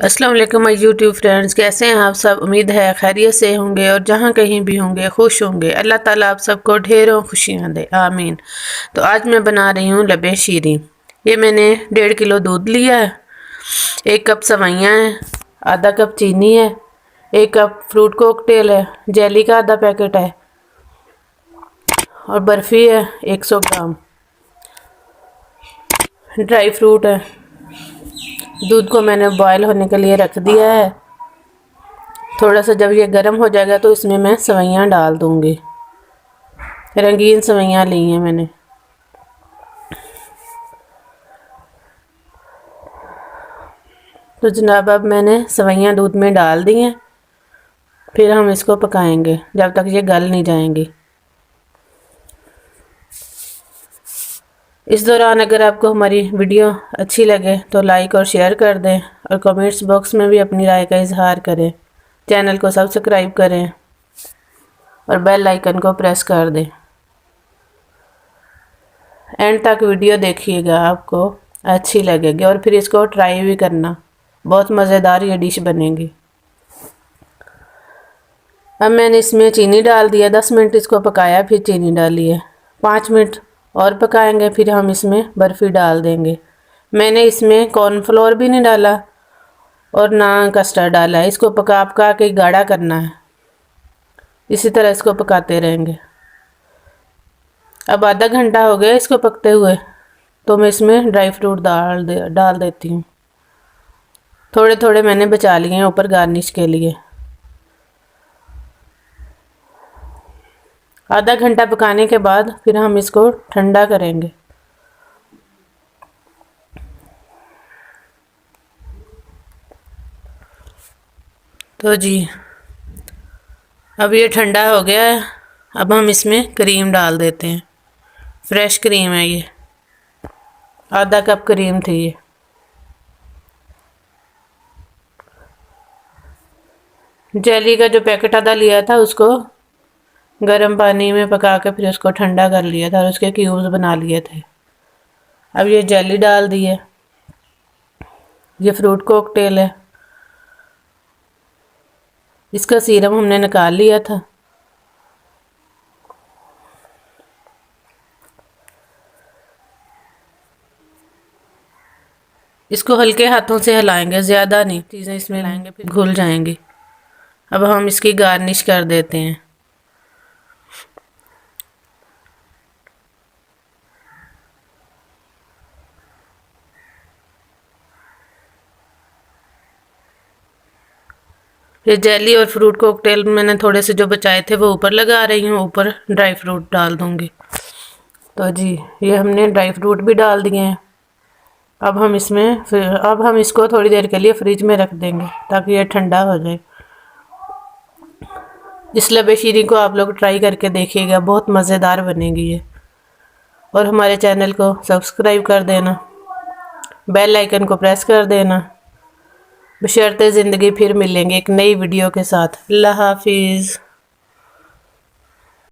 अस्सलाम वालेकुम my YouTube friends, कैसे हैं आप सब। उम्मीद है खैरियत से होंगे और जहाँ कहीं भी होंगे खुश होंगे। अल्लाह ताला आप सबको ढेरों खुशियाँ दे, आमीन। तो आज मैं बना रही हूँ लबे शीरी। ये मैंने 1.5 किलो दूध लिया है, 1 कप सवैयाँ हैं, आधा कप चीनी है, 1 कप फ्रूट कॉकटेल है, जेली का आधा पैकेट है और बर्फ़ी है 100 ग्राम, ड्राई फ्रूट है। दूध को मैंने बॉयल होने के लिए रख दिया है। थोड़ा सा जब ये गर्म हो जाएगा तो इसमें मैं सवैयाँ डाल दूँगी। रंगीन सवैयाँ ली हैं मैंने। तो जनाब अब मैंने सवैयाँ दूध में डाल दी हैं। फिर हम इसको पकाएंगे जब तक ये गल नहीं जाएंगी। इस दौरान अगर आपको हमारी वीडियो अच्छी लगे तो लाइक और शेयर कर दें और कमेंट्स बॉक्स में भी अपनी राय का इजहार करें। चैनल को सब्सक्राइब करें और बेल आइकन को प्रेस कर दें। एंड तक वीडियो देखिएगा, आपको अच्छी लगेगी और फिर इसको ट्राई भी करना। बहुत मज़ेदार ये डिश बनेगी। अब मैंने इसमें चीनी डाल दिया, 10 मिनट इसको पकाया, फिर चीनी डाली है। 5 मिनट और पकाएंगे, फिर हम इसमें बर्फ़ी डाल देंगे। मैंने इसमें कॉर्नफ्लोर भी नहीं डाला और ना कस्टर्ड डाला है। इसको पका पका के गाढ़ा करना है। इसी तरह इसको पकाते रहेंगे। अब आधा घंटा हो गया इसको पकते हुए, तो मैं इसमें ड्राई फ्रूट डाल देती हूँ। थोड़े थोड़े मैंने बचा लिए हैं ऊपर गार्निश के लिए। आधा घंटा पकाने के बाद फिर हम इसको ठंडा करेंगे। तो जी अब ये ठंडा हो गया है। अब हम इसमें क्रीम डाल देते हैं। फ्रेश क्रीम है ये, आधा कप क्रीम थी ये। जेली का जो पैकेट आधा लिया था उसको गर्म पानी में पका के फिर उसको ठंडा कर लिया था और उसके क्यूब्स बना लिए थे। अब ये जेली डाल दी है। ये फ्रूट कॉकटेल है, इसका सीरम हमने निकाल लिया था। इसको हल्के हाथों से हिलाएंगे, ज़्यादा नहीं। चीज़ें इसमें हिलाएंगे फिर घुल जाएंगी। अब हम इसकी गार्निश कर देते हैं। ये जेली और फ्रूट कॉकटेल मैंने थोड़े से जो बचाए थे वो ऊपर लगा रही हूँ। ऊपर ड्राई फ्रूट डाल दूँगी। तो जी ये हमने ड्राई फ्रूट भी डाल दिए हैं। अब हम इसको थोड़ी देर के लिए फ्रिज में रख देंगे ताकि ये ठंडा हो जाए। इस लबे शीरी को आप लोग ट्राई करके देखिएगा, बहुत मज़ेदार बनेगी ये। और हमारे चैनल को सब्सक्राइब कर देना, बेल आइकन को प्रेस कर देना। बशर्ते ज़िंदगी फिर मिलेंगे एक नई वीडियो के साथ। अल्लाह हाफिज़।